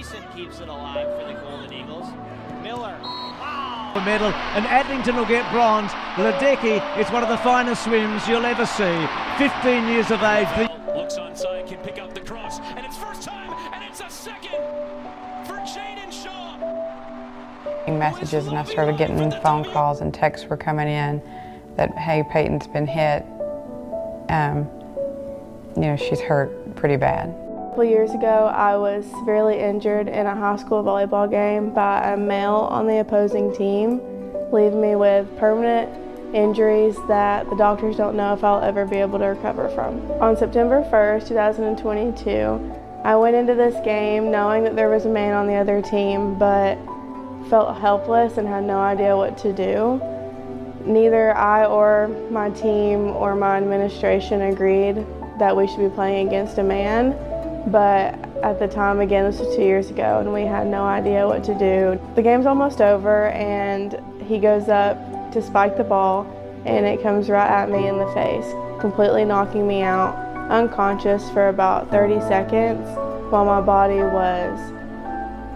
Gleason keeps it alive for the Golden Eagles. Miller. Wow. The medal, and Addington will get bronze. Ledecky is one of the finest swims you'll ever see. 15 years of age. Looks onside, can pick up the cross, and it's first time, and it's a second for Jaden Shaw. Messages, and I started getting phone calls and texts were coming in that, hey, Peyton's been hit. You know, she's hurt pretty bad. A couple years ago, I was severely injured in a high school volleyball game by a male on the opposing team, leaving me with permanent injuries that the doctors don't know if I'll ever be able to recover from. On September 1st, 2022, I went into this game knowing that there was a man on the other team, but felt helpless and had no idea what to do. Neither I or my team or my administration agreed that we should be playing against a man, but at the time, again, this was 2 years ago, and we had no idea what to do. The game's almost over, and he goes up to spike the ball, and it comes right at me in the face, completely knocking me out, unconscious for about 30 seconds, while my body was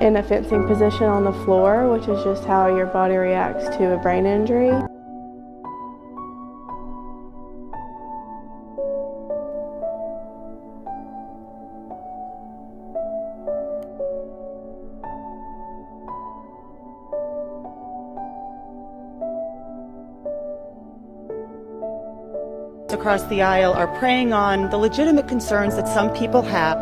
in a fencing position on the floor, which is just how your body reacts to a brain injury. Across the aisle are preying on the legitimate concerns that some people have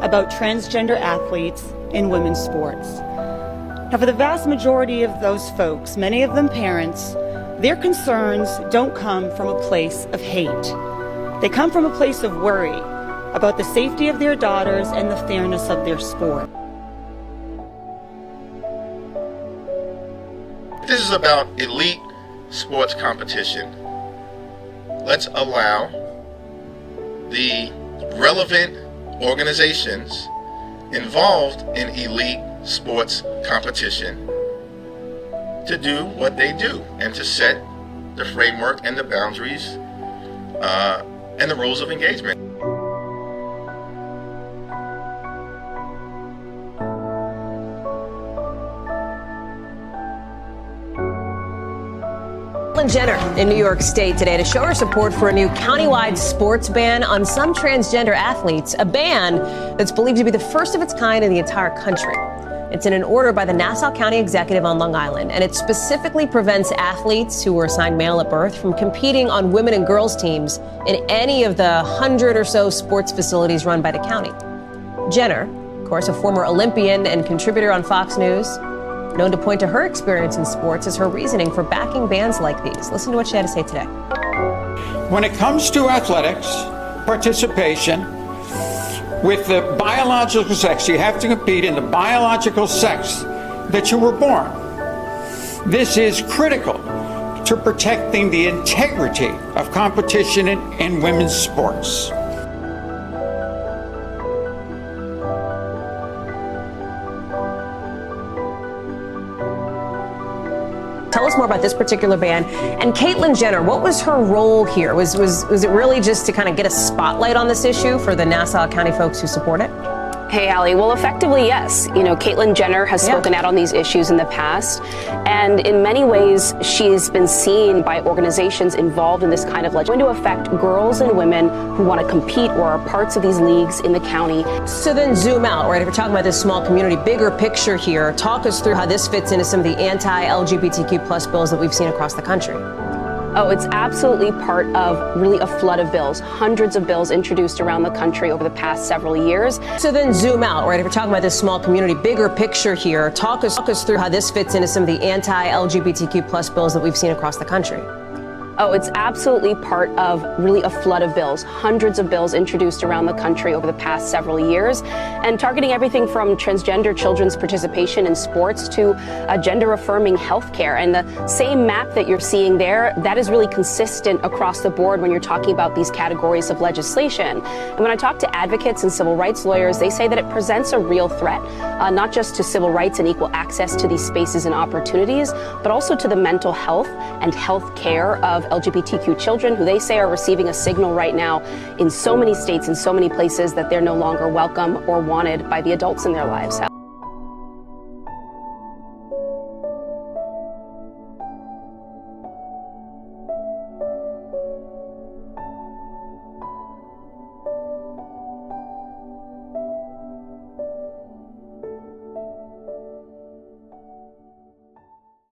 about transgender athletes in women's sports. Now, for the vast majority of those folks, many of them parents, their concerns don't come from a place of hate. They come from a place of worry about the safety of their daughters and the fairness of their sport. This is about elite sports competition. Let's allow the relevant organizations involved in elite sports competition to do what they do and to set the framework and the boundaries and the rules of engagement. Caitlyn Jenner in New York State today to show her support for a new countywide sports ban on some transgender athletes, a ban that's believed to be the first of its kind in the entire country. It's in an order by the Nassau County Executive on Long Island, and it specifically prevents athletes who were assigned male at birth from competing on women and girls teams in any of the 100 or so sports facilities run by the county. Jenner, of course, a former Olympian and contributor on Fox News, known to point to her experience in sports as her reasoning for backing bans like these. Listen to what she had to say today. When it comes to athletics, participation, with the biological sex, you have to compete in the biological sex that you were born. This is critical to protecting the integrity of competition in women's sports. Tell us more about this particular ban. And Caitlyn Jenner, what was her role here? Was it really just to kind of get a spotlight on this issue for the Nassau County folks who support it? Hey, Allie. Well, effectively, yes. You know, Caitlyn Jenner has spoken out on these issues in the past. And in many ways, she's been seen by organizations involved in this kind of legislation to affect girls and women who want to compete or are parts of these leagues in the county. So then zoom out, right? If we're talking about this small community, bigger picture here, talk us through how this fits into some of the anti-LGBTQ plus bills that we've seen across the country. Oh, it's absolutely part of really a flood of bills, hundreds of bills introduced around the country over the past several years. So then zoom out, right? If we're talking about this small community, bigger picture here, talk us through how this fits into some of the anti-LGBTQ plus bills that we've seen across the country. Oh, it's absolutely part of really a flood of bills, hundreds of bills introduced around the country over the past several years, and targeting everything from transgender children's participation in sports to gender-affirming health care. And the same map that you're seeing there, that is really consistent across the board when you're talking about these categories of legislation. And when I talk to advocates and civil rights lawyers, they say that it presents a real threat, not just to civil rights and equal access to these spaces and opportunities, but also to the mental health and health care of LGBTQ children, who they say are receiving a signal right now in so many states and so many places that they're no longer welcome or wanted by the adults in their lives.